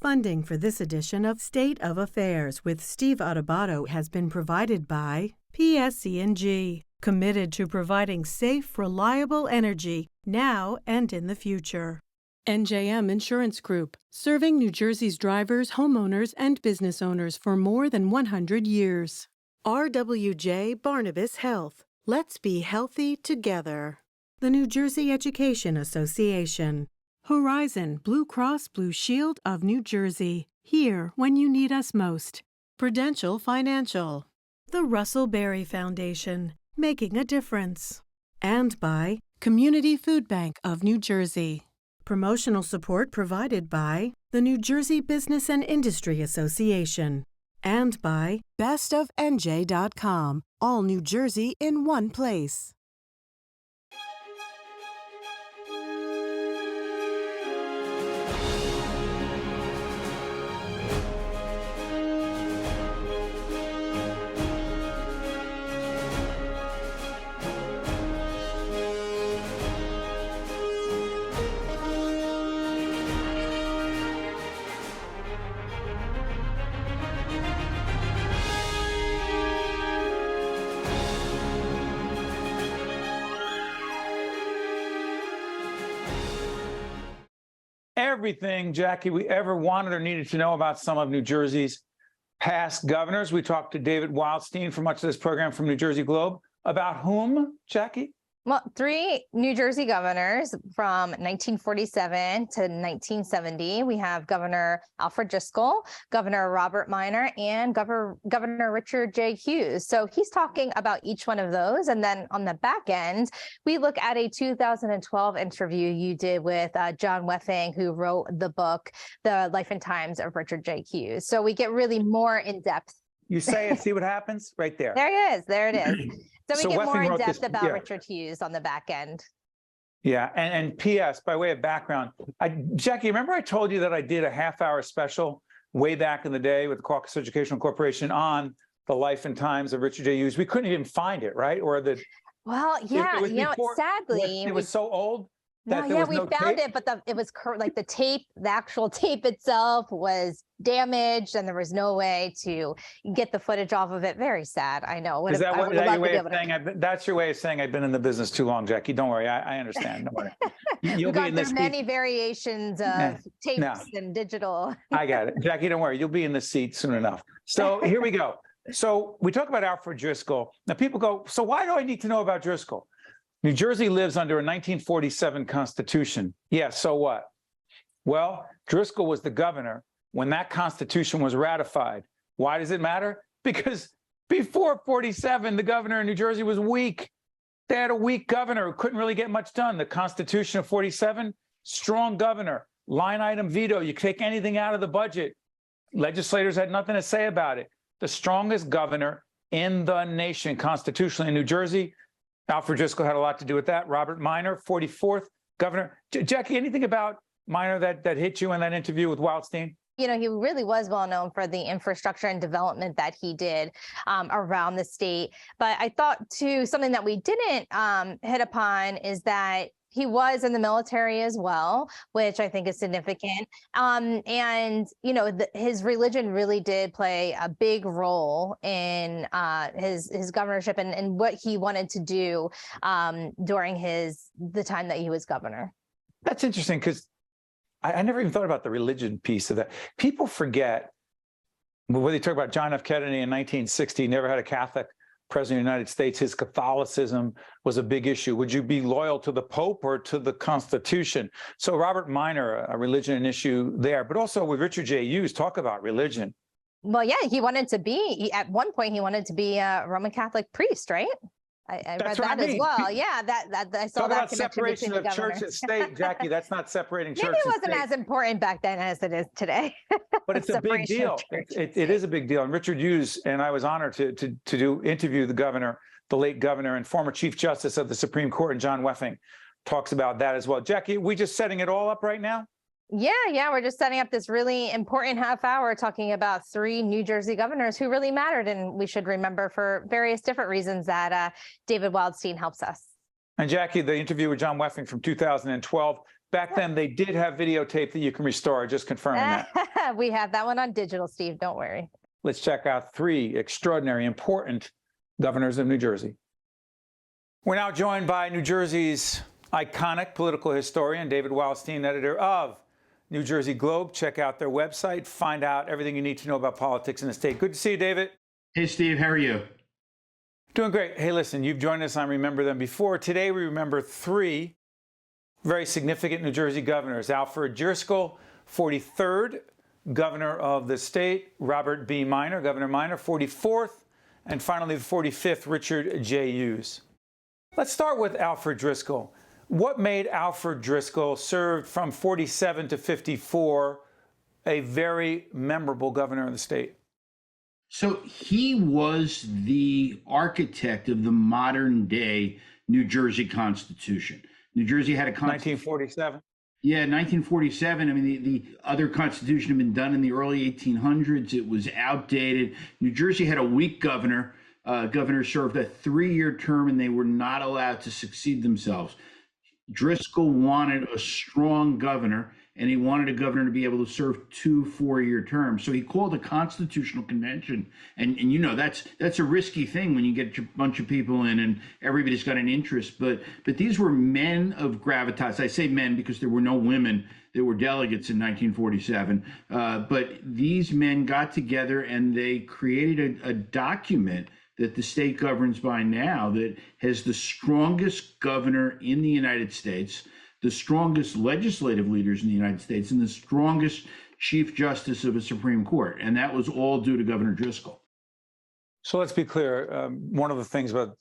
Funding for this edition of State of Affairs with Steve Adubato has been provided by PSE&G, committed to providing safe, reliable energy now and in the future. NJM Insurance Group, serving New Jersey's drivers, homeowners, and business owners for more than 100 years. RWJ Barnabas Health. Let's be healthy together. The New Jersey Education Association. Horizon Blue Cross Blue Shield of New Jersey. Here when you need us most. Prudential Financial. The Russell Berry Foundation. Making a difference. And by Community Food Bank of New Jersey. Promotional support provided by the New Jersey Business and Industry Association. And by bestofnj.com. All New Jersey in one place. Everything, Jackie, we ever wanted or needed to know about some of New Jersey's past governors. We talked to David Wildstein for much of this program from New Jersey Globe. About whom, Jackie? Well, 3 New Jersey governors from 1947 to 1970. We have Governor Alfred Driscoll, Governor Robert Minor, and Governor Richard J. Hughes. So he's talking about each one of those. And then on the back end, we look at a 2012 interview you did with John Wefing, who wrote the book, The Life and Times of Richard J. Hughes. So we get really more in depth. You say it, see what happens? Right there. There it is. There it is. So we get more in depth about yeah. Richard Hughes on the back end. Yeah, and P.S., by way of background, Jackie, remember I told you that I did a half-hour special way back in the day with the Caucus Educational Corporation on the life and times of Richard J. Hughes? We couldn't even find it, right? Or the well, yeah, sadly, it was so old. No, yeah, we found it, but it was like the tape, the actual tape itself was damaged, and there was no way to get the footage off of it. Very sad. I know. Is that your way of saying? That's your way of saying I've been in the business too long, Jackie. Don't worry, I understand. Don't worry. You'll be in this. Many variations of tapes and digital. I got it, Jackie. Don't worry, you'll be in the seat soon enough. So here we go. So we talk about Alfred Driscoll. Now people go, so why do I need to know about Driscoll? New Jersey lives under a 1947 Constitution. Yeah, so what? Well, Driscoll was the governor when that Constitution was ratified. Why does it matter? Because before 47, the governor in New Jersey was weak. They had a weak governor who couldn't really get much done. The Constitution of 47, strong governor, line item veto. You take anything out of the budget. Legislators had nothing to say about it. The strongest governor in the nation constitutionally in New Jersey. Alfred Driscoll had a lot to do with that. Robert Minor, 44th governor. Jackie, anything about Minor that hit you in that interview with Wildstein? You know, he really was well known for the infrastructure and development that he did around the state. But I thought, too, something that we didn't hit upon is that he was in the military as well, which I think is significant. And, you know, his religion really did play a big role in his governorship and what he wanted to do during the time that he was governor. That's interesting, because I never even thought about the religion piece of that. People forget, when they talk about John F. Kennedy in 1960, never had a Catholic president of the United States. His Catholicism was a big issue. Would you be loyal to the Pope or to the Constitution? So Robert Minor, a religion issue there, but also with Richard J. Hughes, talk about religion. Well, yeah, at one point, he wanted to be a Roman Catholic priest, right? I read that as well. Yeah, that I saw talk that about separation of church and state, Jackie. That's not separating church. Maybe it wasn't as important back then as it is today. But it's a big deal. It is a big deal. And Richard Hughes and I was honored to interview the governor, the late governor and former Chief Justice of the Supreme Court, and John Wefing talks about that as well. Jackie, we just setting it all up right now? Yeah, we're just setting up this really important half hour talking about 3 New Jersey governors who really mattered, and we should remember for various different reasons that David Wildstein helps us. And Jackie, the interview with John Wefing from 2012, back then they did have videotape that you can restore, just confirming that. We have that one on digital, Steve. Don't worry. Let's check out 3 extraordinary, important governors of New Jersey. We're now joined by New Jersey's iconic political historian, David Wildstein, editor of New Jersey Globe. Check out their website, find out everything you need to know about politics in the state. Good to see you, David. Hey, Steve, how are you? Doing great. Hey, listen, you've joined us on Remember Them Before. Today, we remember 3 very significant New Jersey governors. Alfred Driscoll, 43rd governor of the state. Robert B. Minor, Governor Minor, 44th. And finally, the 45th, Richard J. Hughes. Let's start with Alfred Driscoll. What made Alfred Driscoll, served from 47 to 54, a very memorable governor of the state? So he was the architect of the modern day New Jersey Constitution. New Jersey had a constitution. 1947? Yeah, 1947. I mean, the other constitution had been done in the early 1800s. It was outdated. New Jersey had a weak governor. Governor served a 3-year term, and they were not allowed to succeed themselves. Driscoll wanted a strong governor, and he wanted a governor to be able to serve 2 4-year terms. So he called a constitutional convention, and you know that's a risky thing when you get a bunch of people in and everybody's got an interest. But these were men of gravitas. I say men because there were no women. There were delegates in 1947. But these men got together and they created a document that the state governs by now that has the strongest governor in the United States, the strongest legislative leaders in the United States, and the strongest Chief Justice of a Supreme Court. And that was all due to Governor Driscoll. So let's be clear.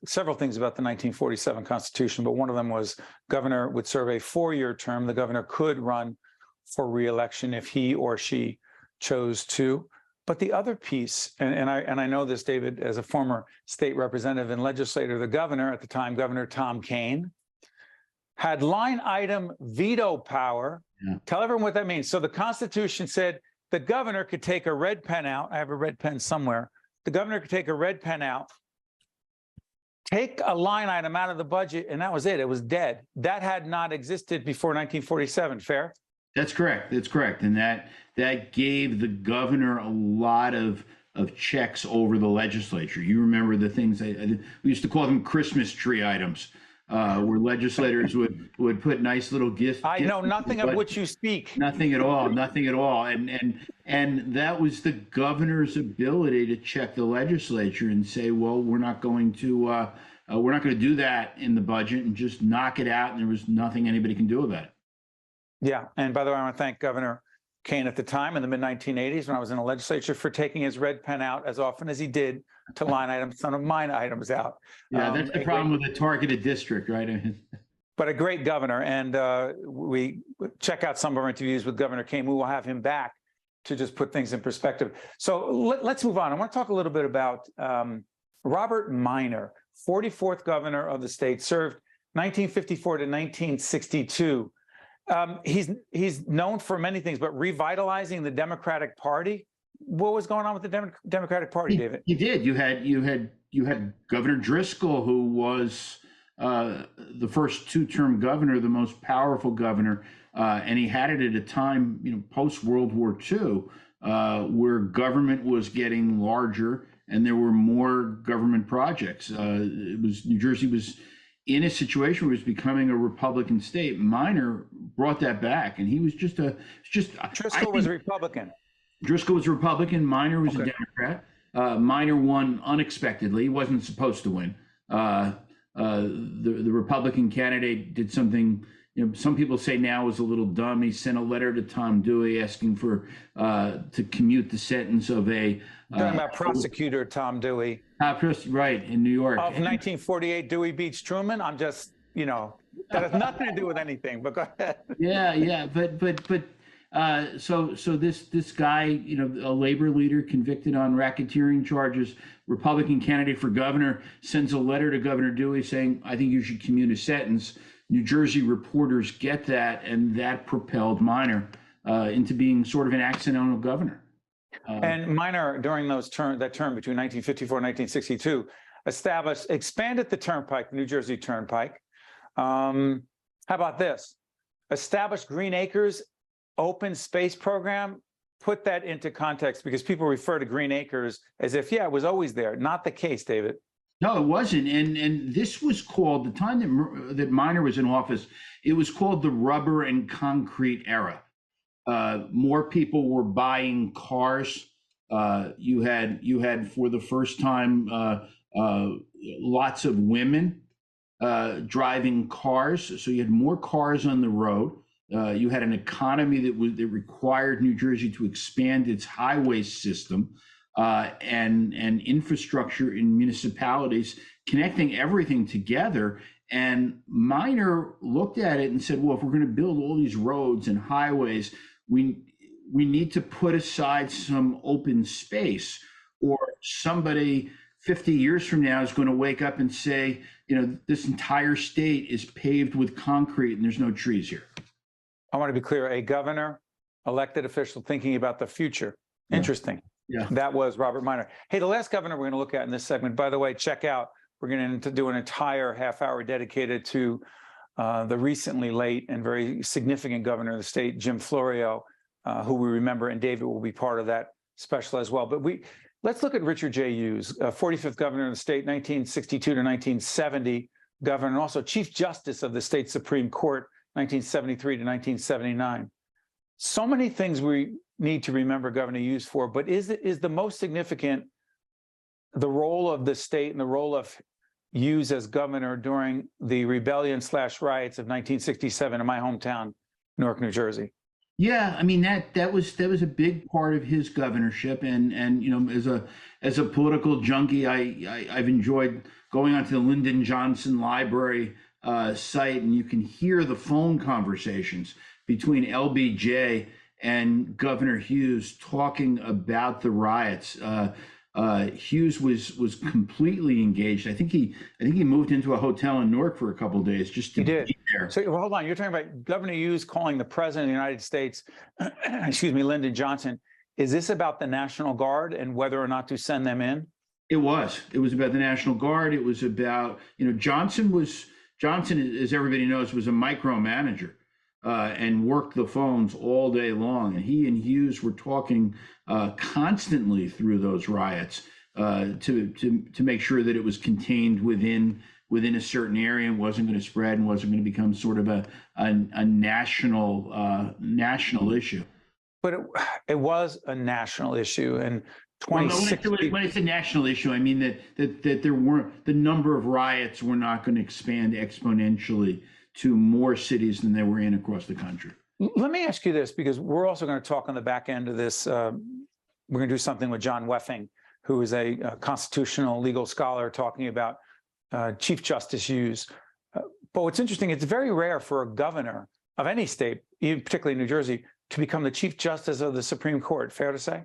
Several things about the 1947 Constitution, but one of them was governor would serve a 4-year term. The governor could run for re-election if he or she chose to. But the other piece, and I know this, David, as a former state representative and legislator, the governor at the time, Governor Tom Kean, had line item veto power. Yeah. Tell everyone what that means. So the Constitution said the governor could take a red pen out. I have a red pen somewhere. The governor could take a red pen out, take a line item out of the budget, and that was it. It was dead. That had not existed before 1947. Fair? That's correct. That's correct. And that gave the governor a lot of checks over the legislature. You remember the things we used to call them Christmas tree items, where legislators would put nice little gifts. I know nothing of which you speak. Nothing at all. Nothing at all. And that was the governor's ability to check the legislature and say, well, we're not going to do that in the budget, and just knock it out. And there was nothing anybody can do about it. Yeah. And by the way, I want to thank Governor Kean at the time in the mid-1980s when I was in the legislature for taking his red pen out as often as he did to line items, some of mine items out. Yeah, that's the problem with a targeted district, right? But a great governor. And we check out some of our interviews with Governor Kean. We will have him back to just put things in perspective. So let's move on. I want to talk a little bit about Robert Minor, 44th governor of the state, served 1954 to 1962. He's known for many things, but revitalizing the Democratic Party. What was going on with the Democratic Party, David? He did. You had Governor Driscoll, who was the first 2-term governor, the most powerful governor, and he had it at a time, post World War II, where government was getting larger and there were more government projects. New Jersey was in a situation where it was becoming a Republican state. Minor brought that back, and he was Driscoll was a Republican. Driscoll was a Republican. Minor was a Democrat. Minor won unexpectedly. He wasn't supposed to win. The Republican candidate did something, some people say now was a little dumb. He sent a letter to Tom Dewey asking for to commute the sentence of a talking about prosecutor Tom Dewey. Right, in New York. Of 1948, Dewey beats Truman. I'm just, that has nothing to do with anything, but go ahead. Yeah, but so this guy, a labor leader convicted on racketeering charges, Republican candidate for governor, sends a letter to Governor Dewey saying, I think you should commute a sentence. New Jersey reporters get that, and that propelled Minor into being sort of an accidental governor. And Minor, during that term between 1954 and 1962, expanded the turnpike, the New Jersey Turnpike. How about this? Established Green Acres open space program put that into context, because people refer to Green Acres as if, yeah, it was always there. Not the case, David. No, it wasn't. And this was called, the time that Minor was in office, it was called the rubber and concrete era. More people were buying cars. You had for the first time lots of women driving cars. So you had more cars on the road. You had an economy that required New Jersey to expand its highway system and infrastructure in municipalities, connecting everything together. And Minor looked at it and said, well, if we're going to build all these roads and highways, we need to put aside some open space, or somebody 50 years from now is going to wake up and say, this entire state is paved with concrete and there's no trees here. I want to be clear, a governor, elected official thinking about the future. Interesting. Yeah. That was Robert Minor. Hey, the last governor we're going to look at in this segment, by the way, check out, we're going to do an entire half hour dedicated to the recently late and very significant governor of the state, Jim Florio, who we remember, and David will be part of that special as well. But let's look at Richard J. Hughes, 45th governor of the state, 1962 to 1970 governor, and also Chief Justice of the state Supreme Court, 1973 to 1979. So many things we need to remember Governor Hughes for, but is the most significant the role of the state and the role of Hughes as governor during the rebellion/riots of 1967 in my hometown, Newark, New Jersey? Yeah, I mean that was a big part of his governorship, and as a political junkie, I've enjoyed going onto the Lyndon Johnson Library site, and you can hear the phone conversations between LBJ and Governor Hughes talking about the riots. Hughes was completely engaged. I think he moved into a hotel in Newark for a couple of days just to be there. So hold on, you're talking about Governor Hughes calling the President of the United States, excuse me, Lyndon Johnson. Is this about the National Guard and whether or not to send them in? It was about the National Guard. It was about, Johnson, as everybody knows, was a micromanager. And worked the phones all day long. And he and Hughes were talking constantly through those riots to make sure that it was contained within a certain area and wasn't going to spread and wasn't going to become sort of a national issue. But it was a national issue. And when it's a national issue, I mean that there weren't, the number of riots were not going to expand exponentially to more cities than they were in across the country. Let me ask you this, because we're also going to talk on the back end of this. We're going to do something with John Wefing, who is a constitutional legal scholar, talking about Chief Justice Hughes. But what's interesting, it's very rare for a governor of any state, even particularly New Jersey, to become the Chief Justice of the Supreme Court. Fair to say?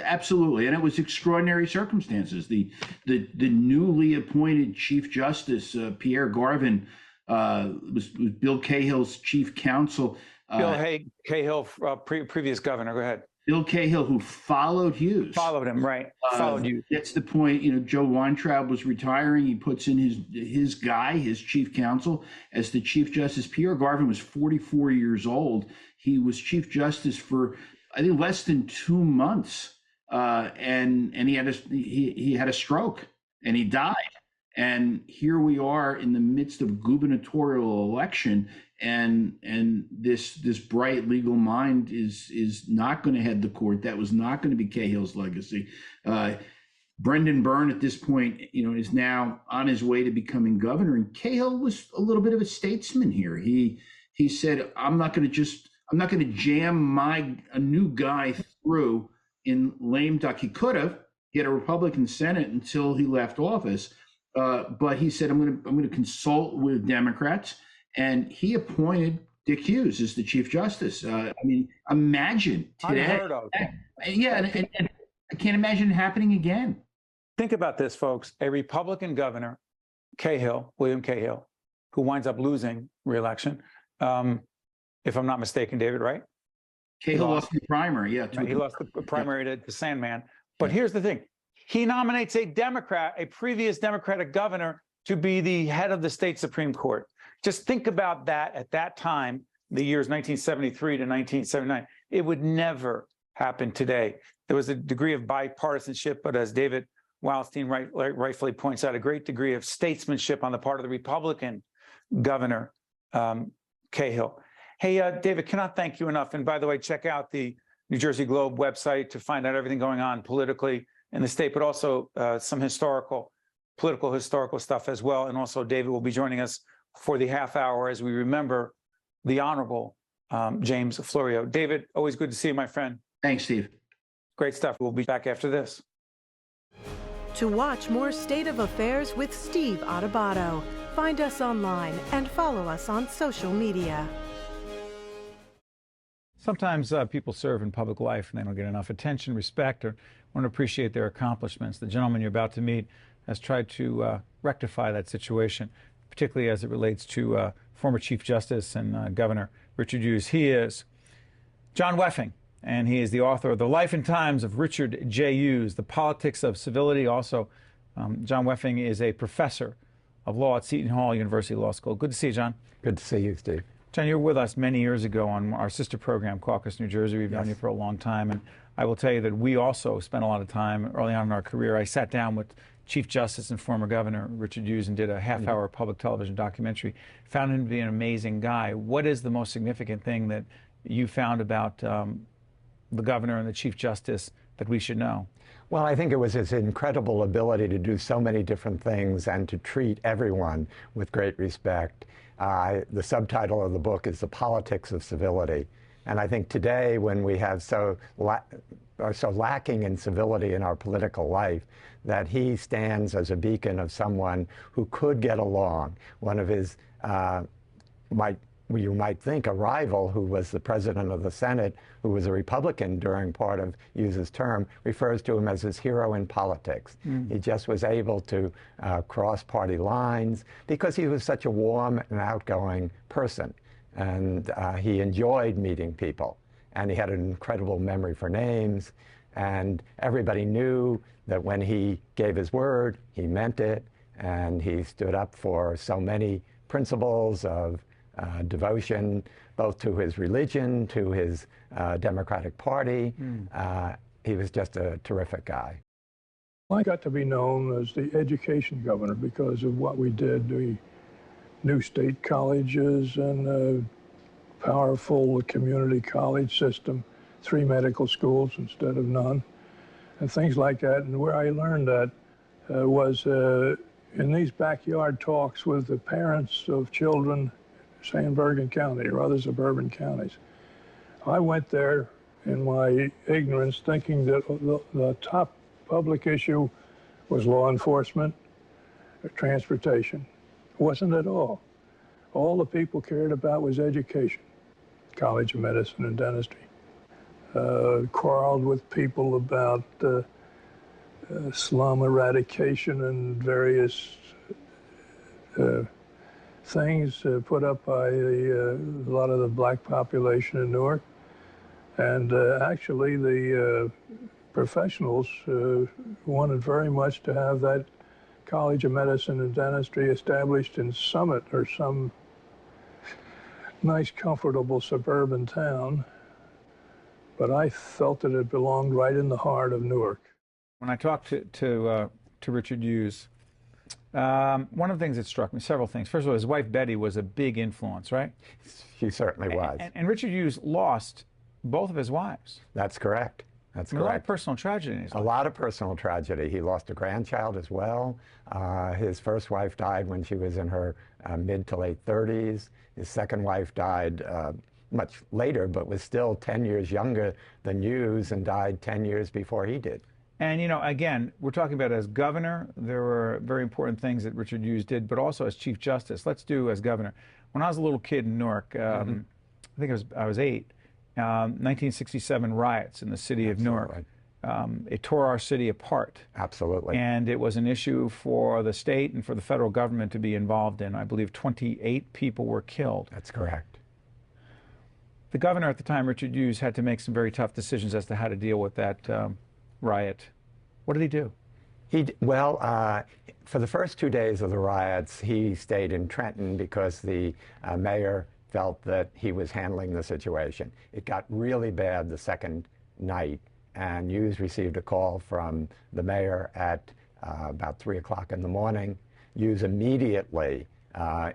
Absolutely, and it was extraordinary circumstances. The newly appointed Chief Justice, Pierre Garvin, was Bill Cahill's chief counsel. Bill Cahill, previous governor. Go ahead. Bill Cahill, who followed Hughes. Followed him, right. Followed Hughes. That's the point. Joe Weintraub was retiring. He puts in his guy, his chief counsel, as the Chief Justice. Pierre Garvin was 44 years old. He was Chief Justice for, I think, less than 2 months. And he had a stroke and he died. And here we are in the midst of gubernatorial election, and this bright legal mind is not going to head the court. That was not going to be Cahill's legacy. Brendan Byrne at this point, is now on his way to becoming governor. And Cahill was a little bit of a statesman here. He said, I'm not going to jam a new guy through in lame duck. He could have get a Republican Senate until he left office. But he said, I'm going to consult with Democrats, and he appointed Dick Hughes as the Chief Justice. I mean, imagine today. Unheard of. Yeah, and I can't imagine it happening again. Think about this, folks. A Republican governor, William Cahill, who winds up losing re-election, if I'm not mistaken, David, right? Cahill lost the primary, yeah. He lost the primary to Sandman. But here's the thing. He nominates a Democrat, a previous Democratic governor, to be the head of the state Supreme Court. Just think about that at that time, the years 1973 to 1979. It would never happened today. There was a degree of bipartisanship, but as David Wildstein rightfully points out, a great degree of statesmanship on the part of the Republican Governor Cahill. Hey, David, cannot thank you enough. And by the way, check out the New Jersey Globe website to find out everything going on politically in the state, but also some political historical stuff as well. And also David will be joining us for the half hour as we remember the Honorable James Florio. David, always good to see you, my friend. Thanks, Steve. Great stuff. We'll be back after this. To watch more State of Affairs with Steve Adubato, find us online and follow us on social media. Sometimes people serve in public life and they don't get enough attention, respect, or want to appreciate their accomplishments. The gentleman you're about to meet has tried to rectify that situation, particularly as it relates to former Chief Justice and Governor Richard Hughes. He is John Wefing, and he is the author of The Life and Times of Richard J. Hughes, The Politics of Civility. Also, John Wefing is a professor of law at Seton Hall University Law School. Good to see you, John. Good to see you, Steve. John, you were with us many years ago on our sister program, Caucus, New Jersey. We've known you for a long time, and I will tell you that we also spent a lot of time early on in our career. I sat down with Chief Justice and former Governor Richard Hughes and did a half-hour public television documentary. Found him to be an amazing guy. What is the most significant thing that you found about the Governor and the Chief Justice that we should know? Well, I think it was his incredible ability to do so many different things and to treat everyone with great respect. The subtitle of the book is The Politics of Civility. And I think today, when we have are so lacking in civility in our political life, that he stands as a beacon of someone who could get along. One of his, you might think, a rival who was the president of the Senate, who was a Republican during part of Hughes's term, refers to him as his hero in politics. He just was able to cross party lines because he was such a warm and outgoing person. And he enjoyed meeting people. And he had an incredible memory for names. And everybody knew that when he gave his word, he meant it. And he stood up for so many principles of devotion, both to his religion, to his Democratic Party. He was just a terrific guy. I got to be known as the education governor because of what we did. We new state colleges and a powerful community college system, 3 medical schools instead of none, and things like that. And where I learned that was in these backyard talks with the parents of children, say in Bergen County or other suburban counties. I went there in my ignorance thinking that the top public issue was law enforcement or transportation. It wasn't at all. All the people cared about was education, College of Medicine and Dentistry. Quarreled with people about slum eradication and various things put up by a lot of the black population in Newark. And actually the professionals wanted very much to have that College of Medicine and Dentistry established in Summit or some nice, comfortable suburban town. But I felt that it belonged right in the heart of Newark. When I talked to Richard Hughes, one of the things that struck me, several things. First of all, his wife Betty was a big influence, right? She certainly was. And Richard Hughes lost both of his wives. That's correct. That's correct. A lot of personal tragedy in his life. A lot of personal tragedy. He lost a grandchild as well. His first wife died when she was in her mid to late 30s. His second wife died much later, but was still 10 years younger than Hughes and died 10 years before he did. And, you know, again, we're talking about as governor, there were very important things that Richard Hughes did, but also as Chief Justice. Let's do as governor. When I was a little kid in Newark, I think I was 8, 1967 riots in the city of Newark. It tore our city apart. Absolutely. And it was an issue for the state and for the federal government to be involved in. I believe 28 people were killed. That's correct. The governor at the time, Richard Hughes, had to make some very tough decisions as to how to deal with that riot. What did he do? For the first 2 days of the riots, he stayed in Trenton because the mayor felt that he was handling the situation. It got really bad the second night, and Hughes received a call from the mayor at about 3 o'clock in the morning. Hughes immediately,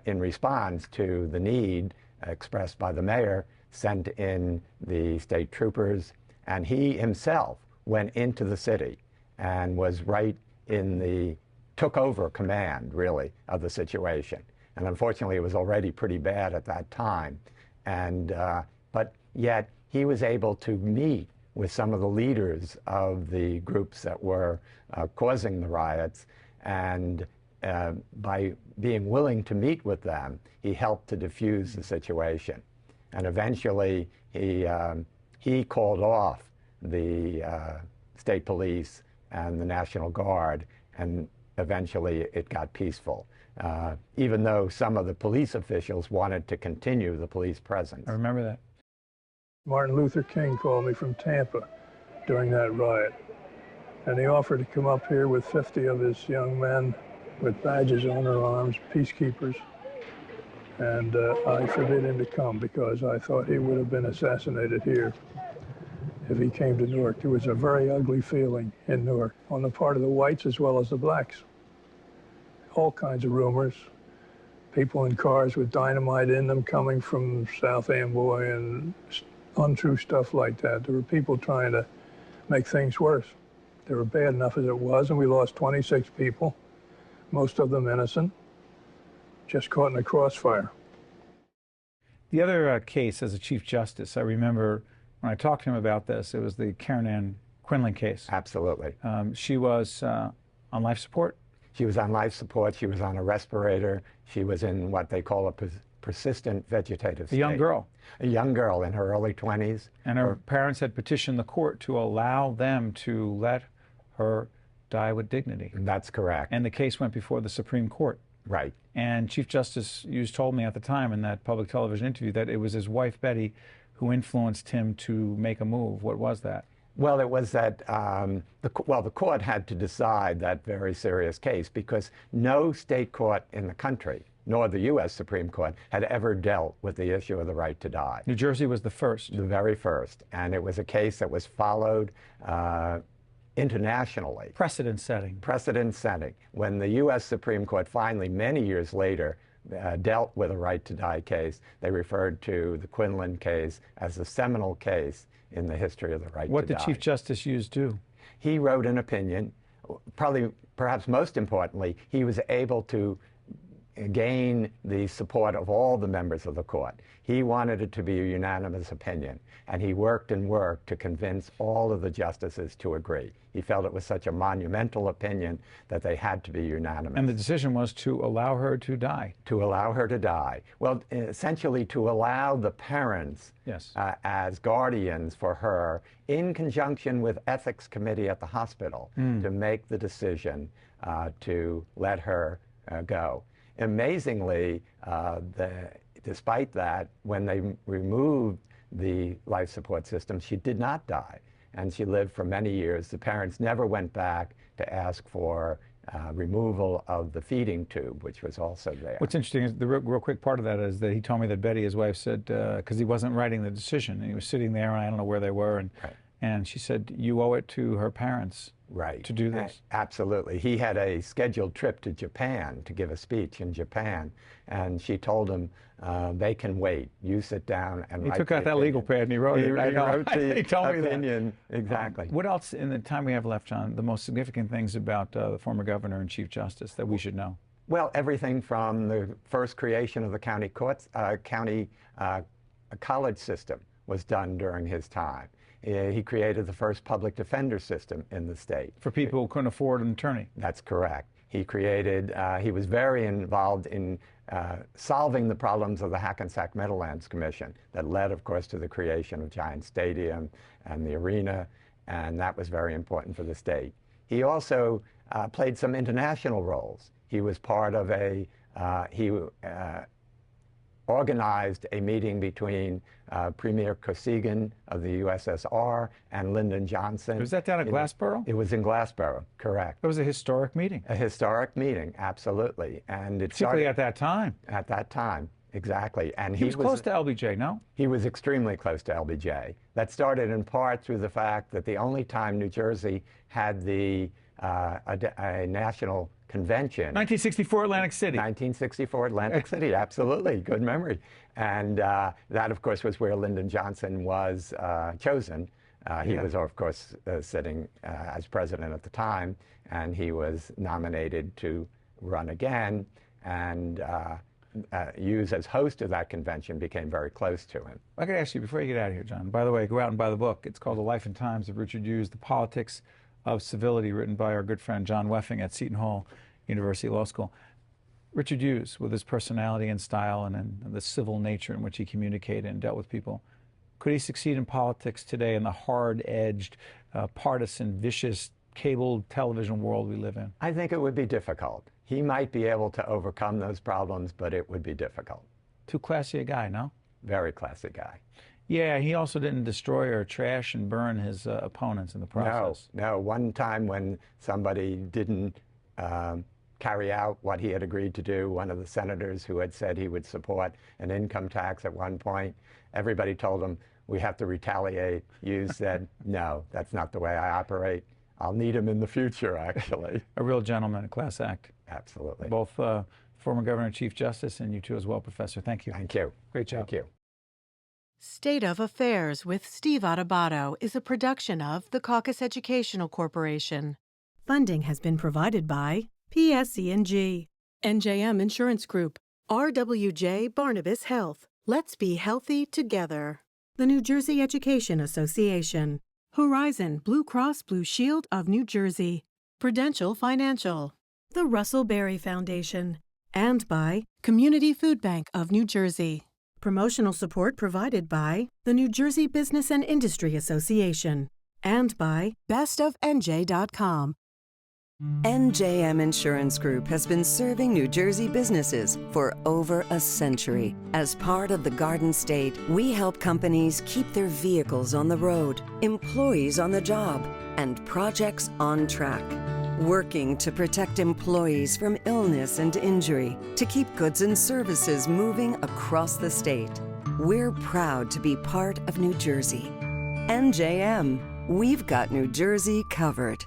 in response to the need expressed by the mayor, sent in the state troopers, and he himself went into the city and was right in took over command, really, of the situation. And unfortunately, it was already pretty bad at that time. And, but yet, he was able to meet with some of the leaders of the groups that were causing the riots, and by being willing to meet with them, he helped to diffuse the situation. And eventually, he called off the state police and the National Guard, and eventually it got peaceful, even though some of the police officials wanted to continue the police presence. I remember that. Martin Luther King called me from Tampa during that riot, and he offered to come up here with 50 of his young men with badges on their arms, peacekeepers, and I forbid him to come because I thought he would have been assassinated here if he came to Newark. There was a very ugly feeling in Newark on the part of the whites as well as the blacks. All kinds of rumors, people in cars with dynamite in them coming from South Amboy and untrue stuff like that. There were people trying to make things worse. They were bad enough as it was, and we lost 26 people, most of them innocent, just caught in the crossfire. The other case as a Chief Justice, I remember when I talked to him about this, it was the Karen Ann Quinlan case. Absolutely. She was on life support? She was on life support. She was on a respirator. She was in what they call a persistent vegetative state. A young girl. A young girl in her early 20s. And her parents had petitioned the court to allow them to let her die with dignity. That's correct. And the case went before the Supreme Court. Right. And Chief Justice Hughes told me at the time in that public television interview that it was his wife, Betty, who influenced him to make a move. What was that? Well, it was that, the court had to decide that very serious case because no state court in the country, nor the U.S. Supreme Court, had ever dealt with the issue of the right to die. New Jersey was the first. The very first. And it was a case that was followed internationally. Precedent setting. Precedent setting. When the U.S. Supreme Court finally, many years later, dealt with a right to die case, they referred to the Quinlan case as the seminal case in the history of the right to die. What did Chief Justice Hughes do? He wrote an opinion. Perhaps most importantly, he was able to gain the support of all the members of the court. He wanted it to be a unanimous opinion, and he worked and worked to convince all of the justices to agree. He felt it was such a monumental opinion that they had to be unanimous. And the decision was to allow her to die. To allow her to die. Well, essentially to allow the parents yes. As guardians for her, in conjunction with ethics committee at the hospital, to make the decision to let her go. Amazingly, despite that, when they removed the life support system, she did not die, and she lived for many years. The parents never went back to ask for removal of the feeding tube, which was also there. What's interesting is the real quick part of that is that he told me that Betty, his wife, said, because he wasn't writing the decision, and he was sitting there, and I don't know where they were, and, right. and she said, you owe it to her parents. Right. To do this. Absolutely. He had a scheduled trip to Japan to give a speech in Japan, and she told him, they can wait. You sit down and write. He took out that legal pad and he wrote it. He wrote the he told me opinion. That. Exactly. What else, in the time we have left, John, the most significant things about the former governor and Chief Justice that we should know? Well, everything from the first creation of the county courts, college system was done during his time. He created the first public defender system in the state. For people who couldn't afford an attorney. That's correct. He created, he was very involved in solving the problems of the Hackensack Meadowlands Commission that led, of course, to the creation of Giant Stadium and the arena, and that was very important for the state. He also played some international roles. He was part of organized a meeting between Premier Kosygin of the USSR and Lyndon Johnson. Was that down at Glassboro? It was in Glassboro, correct. It was a historic meeting. A historic meeting, absolutely. And it particularly started at that time. At that time. exactly. And He was close to LBJ, no? He was extremely close to LBJ. That started in part through the fact that the only time New Jersey had a national convention. 1964 Atlantic City. 1964 Atlantic City, absolutely. Good memory. And that, of course, was where Lyndon Johnson was chosen. He was, of course, sitting as president at the time, and he was nominated to run again. And Hughes, as host of that convention, became very close to him. I could ask you, before you get out of here, John, by the way, go out and buy the book. It's called The Life and Times of Richard Hughes, The Politics of Civility, written by our good friend John Wefing at Seton Hall University Law School. Richard Hughes, with his personality and style and the civil nature in which he communicated and dealt with people, could he succeed in politics today in the hard-edged, partisan, vicious, cable television world we live in? I think it would be difficult. He might be able to overcome those problems, but it would be difficult. Too classy a guy, no? Very classy guy. Yeah, he also didn't destroy or trash and burn his opponents in the process. No. One time when somebody didn't carry out what he had agreed to do, one of the senators who had said he would support an income tax at one point, everybody told him, we have to retaliate. Hughes said, no, that's not the way I operate. I'll need him in the future, actually. A real gentleman, a class act. Absolutely. Both former Governor and Chief Justice, and you too as well, Professor. Thank you. Thank you. Great job. Thank you. State of Affairs with Steve Adubato is a production of the Caucus Educational Corporation. Funding has been provided by PSE&G, NJM Insurance Group, RWJ Barnabas Health. Let's be healthy together. The New Jersey Education Association, Horizon Blue Cross Blue Shield of New Jersey, Prudential Financial, the Russell Berry Foundation, and by Community Food Bank of New Jersey. Promotional support provided by the New Jersey Business and Industry Association and by bestofnj.com. NJM Insurance Group has been serving New Jersey businesses for over a century. As part of the Garden State, we help companies keep their vehicles on the road, employees on the job, and projects on track. Working to protect employees from illness and injury, to keep goods and services moving across the state. We're proud to be part of New Jersey. NJM, we've got New Jersey covered.